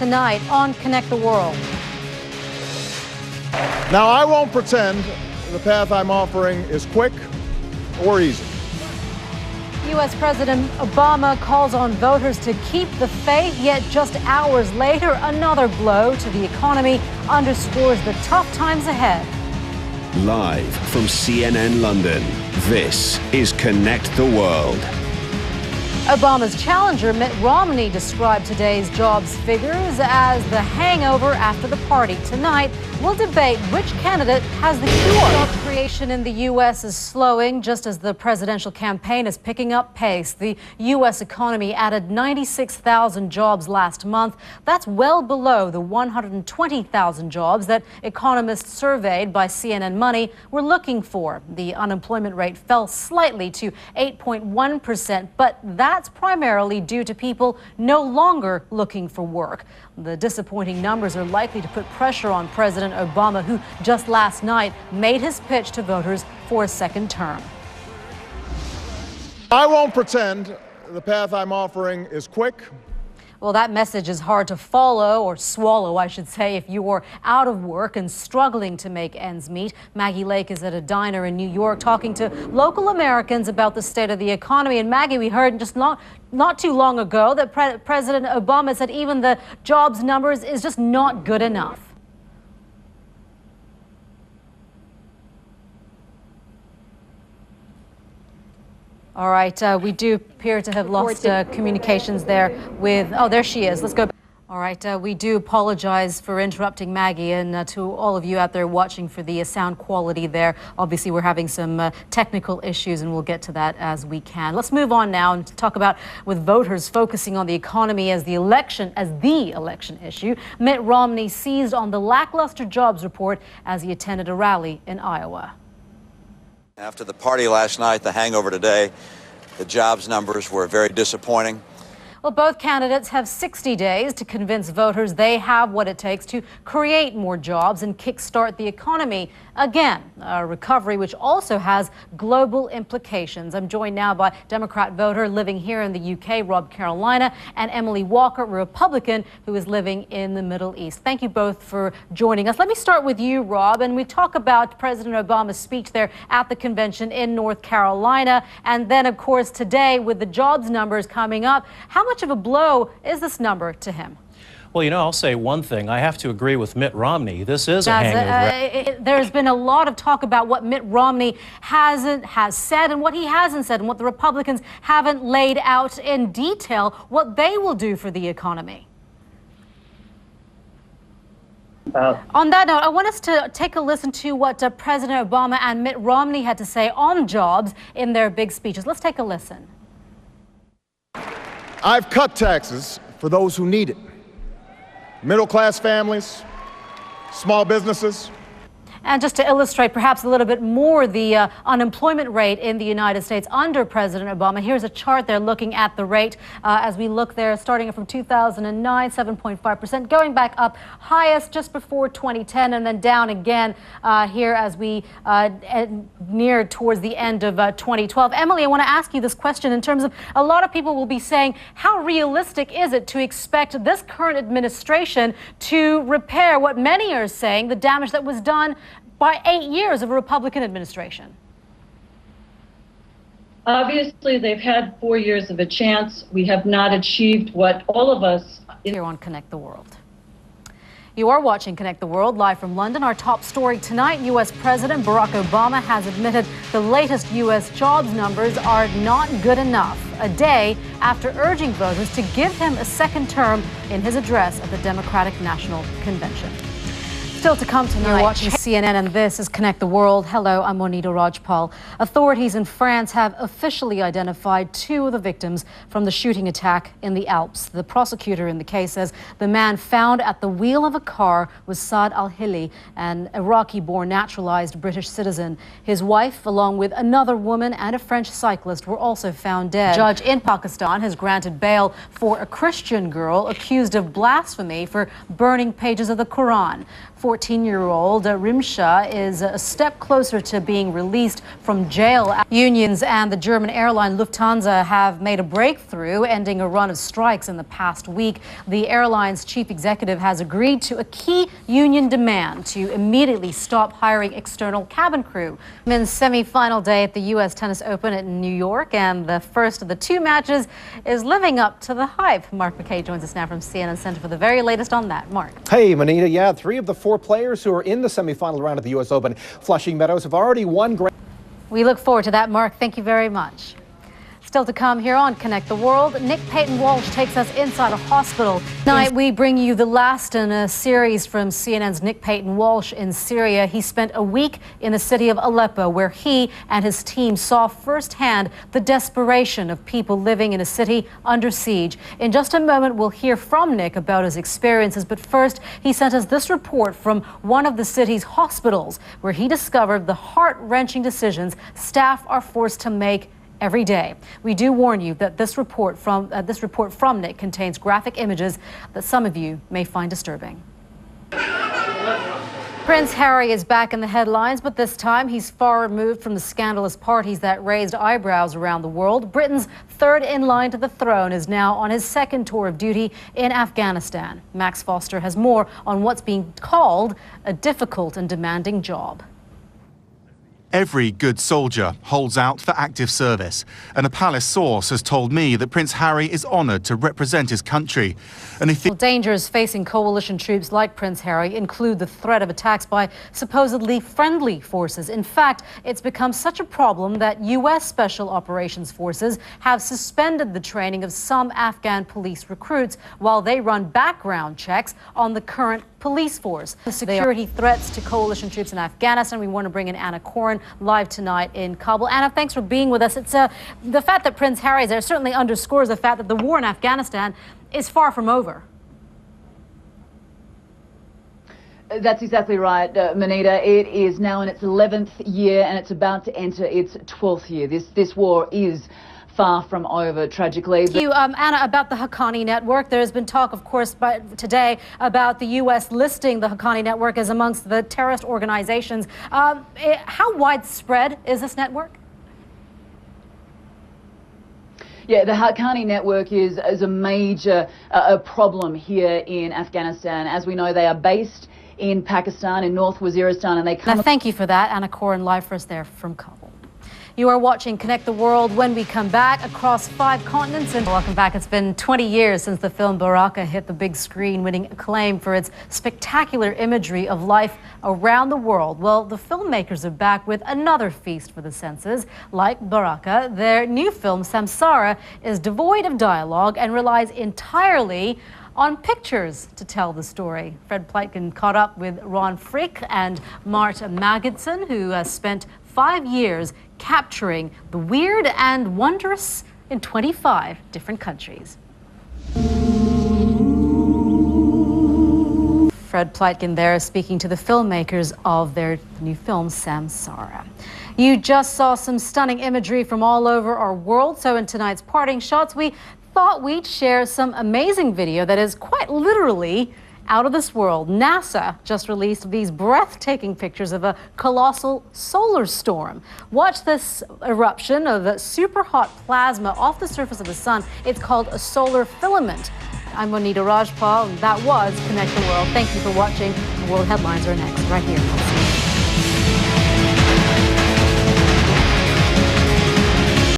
tonight on Connect the World. Now, I won't pretend the path I'm offering is quick or easy. U.S. President Obama calls on voters to keep the faith, yet just hours later, another blow to the economy underscores the tough times ahead. Live from CNN London, this is Connect the World. Obama's challenger, Mitt Romney, described today's jobs figures as the hangover after the party. Tonight, we'll debate which candidate has the cure. Job creation in the U.S. is slowing just as the presidential campaign is picking up pace. The U.S. economy added 96,000 jobs last month. That's well below the 120,000 jobs that economists surveyed by CNN Money were looking for. The unemployment rate fell slightly to 8.1%, but that's primarily due to people no longer looking for work. The disappointing numbers are likely to put pressure on President Obama, who just last night made his pitch to voters for a second term. I won't pretend the path I'm offering is quick. Well, that message is hard to follow, or swallow, I should say, if you are out of work and struggling to make ends meet. Maggie Lake is at a diner in New York talking to local Americans about the state of the economy. And Maggie, we heard just not too long ago that President Obama said even the jobs numbers is just not good enough. All right, we do appear to have lost communications there with, oh, there she is. Let's go back. All right, we do apologize for interrupting Maggie, and to all of you out there watching for the sound quality there. Obviously, we're having some technical issues, and we'll get to that as we can. Let's move on now and talk about with voters focusing on the economy as the election issue. Mitt Romney seized on the lackluster jobs report as he attended a rally in Iowa. After the party last night, the hangover today, the jobs numbers were very disappointing. Well, both candidates have 60 days to convince voters they have what it takes to create more jobs and kickstart the economy again, a recovery which also has global implications. I'm joined now by Democrat voter living here in the UK, Rob Carolina, and Emily Walker, Republican, who is living in the Middle East. Thank you both for joining us. Let me start with you, Rob, and we talk about President Obama's speech there at the convention in North Carolina, and then, of course, today with the jobs numbers coming up. How much of a blow is this number to him? Well, you know, I'll say one thing. I have to agree with Mitt Romney. This is a hangover. There's been a lot of talk about what Mitt Romney has said and what he hasn't said, and what the Republicans haven't laid out in detail what they will do for the economy. On that note, I want us to take a listen to what President Obama and Mitt Romney had to say on jobs in their big speeches. Let's take a listen. I've cut taxes for those who need it. Middle-class families, small businesses. And just to illustrate perhaps a little bit more the unemployment rate in the United States under President Obama, here's a chart there looking at the rate as we look there, starting from 2009, 7.5%, going back up highest just before 2010, and then down again here as we near towards the end of 2012. Emily, I want to ask you this question in terms of a lot of people will be saying, how realistic is it to expect this current administration to repair what many are saying, the damage that was done by 8 years of a Republican administration? Obviously, they've had 4 years of a chance. We have not achieved what all of us here on Connect the World. You are watching Connect the World live from London. Our top story tonight, U.S. President Barack Obama has admitted the latest U.S. jobs numbers are not good enough, a day after urging voters to give him a second term in his address at the Democratic National Convention. Still to come tonight. You're watching CNN, and this is Connect the World. Hello, I'm Monita Rajpal. Authorities in France have officially identified 2 of the victims from the shooting attack in the Alps. The prosecutor in the case says the man found at the wheel of a car was Saad al-Hili, an Iraqi-born naturalized British citizen. His wife, along with another woman and a French cyclist, were also found dead. A judge in Pakistan has granted bail for a Christian girl accused of blasphemy for burning pages of the Quran. For 14-year-old Rimsha is a step closer to being released from jail. Unions and the German airline Lufthansa have made a breakthrough, ending a run of strikes in the past week. The airline's chief executive has agreed to a key union demand to immediately stop hiring external cabin crew. Men's semi-final day at the U.S. Tennis Open in New York, and the first of the two matches is living up to the hype. Mark McKay joins us now from CNN Center for the very latest on that. Mark. Hey, Monita. Yeah, 3 of the 4 players who are in the semi-final round of the U.S. Open Flushing Meadows have already won. We look forward to that, Mark. Thank you very much. Still to come here on Connect the World, Nick Payton Walsh takes us inside a hospital. Tonight, we bring you the last in a series from CNN's Nick Payton Walsh in Syria. He spent a week in the city of Aleppo, where he and his team saw firsthand the desperation of people living in a city under siege. In just a moment, we'll hear from Nick about his experiences. But first, he sent us this report from one of the city's hospitals, where he discovered the heart-wrenching decisions staff are forced to make every day. We do warn you that this report from Nick contains graphic images that some of you may find disturbing. Prince Harry is back in the headlines, but this time he's far removed from the scandalous parties that raised eyebrows around the world. Britain's third in line to the throne is now on his second tour of duty in Afghanistan. Max Foster has more on what's being called a difficult and demanding job. Every good soldier holds out for active service, and a palace source has told me that Prince Harry is honoured to represent his country. And if dangers facing coalition troops like Prince Harry include the threat of attacks by supposedly friendly forces. In fact, it's become such a problem that U.S. Special Operations Forces have suspended the training of some Afghan police recruits while they run background checks on the current police force. The security threats to coalition troops in Afghanistan. We want to bring in Anna Coren live tonight in Kabul. Anna, thanks for being with us. It's the fact that Prince Harry is there certainly underscores the fact that the war in Afghanistan is far from over. That's exactly right, Monita. It is now in its 11th year and it's about to enter its 12th year. This war is far from over, tragically. Thank you, Anna, about the Haqqani network. There's been talk, of course, today about the U.S. listing the Haqqani network as amongst the terrorist organizations. How widespread is this network? Yeah, the Haqqani network is a major problem here in Afghanistan. As we know, they are based in Pakistan, in North Waziristan, and they come... Now, thank you for that, Anna Coren, live for us there from Kabul. You are watching Connect the World. When we come back, across 5 continents. And welcome back. It's been 20 years since the film Baraka hit the big screen, winning acclaim for its spectacular imagery of life around the world. Well, the filmmakers are back with another feast for the senses. Like Baraka, their new film, Samsara, is devoid of dialogue and relies entirely on pictures to tell the story. Fred Pleitgen caught up with Ron Frick and Mart Magidson, who spent 5 years capturing the weird and wondrous in 25 different countries. Fred Pleitgen there speaking to the filmmakers of their new film, Samsara. You just saw some stunning imagery from all over our world, so in tonight's parting shots, we thought we'd share some amazing video that is quite literally out of this world. NASA just released these breathtaking pictures of a colossal solar storm. Watch this eruption of super hot plasma off the surface of the sun. It's called a solar filament. I'm Monita Rajpal, and that was Connect the World. Thank you for watching. The world headlines are next, right here.